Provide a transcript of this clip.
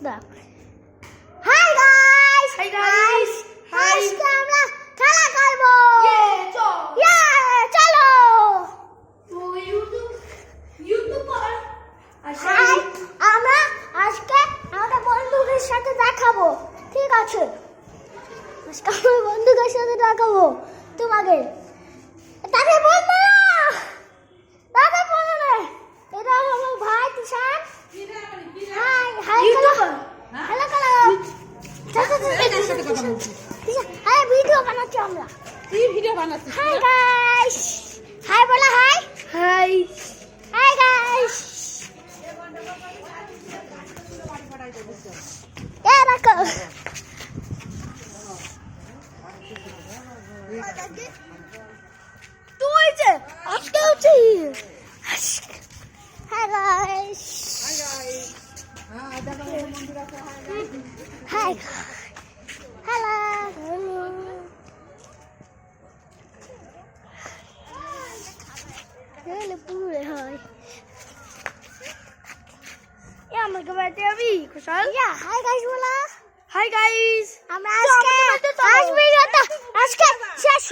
দেখ hi guys hi guys আজকে আমরা খেলা খেলবো ইয়ে চলো তো ইউটিউবার হাই আমরা আজকে আমাদের বন্ধুদের সাথে দেখাবো ঠিক আছে আজকে আমার বন্ধুদের সাথে দেখাবো তোমাকে তাকে বলবো না এটা আমার ভাই Tishan high high YouTuber hello hello hi video বানাচ্ছি আমরা তুই ভিডিও বানাচ্ছিস হাই গাইস হাই বলা হাই হাই হাই গাইস এ রাখো তুই যে আজকে হচ্ছে hi guys hi hello hello পুরে হয় আমাকে বাড়িতে যাবি কুশল হাই গাইস বলা হাই গাইস আমরা আজকে আজকে শেষ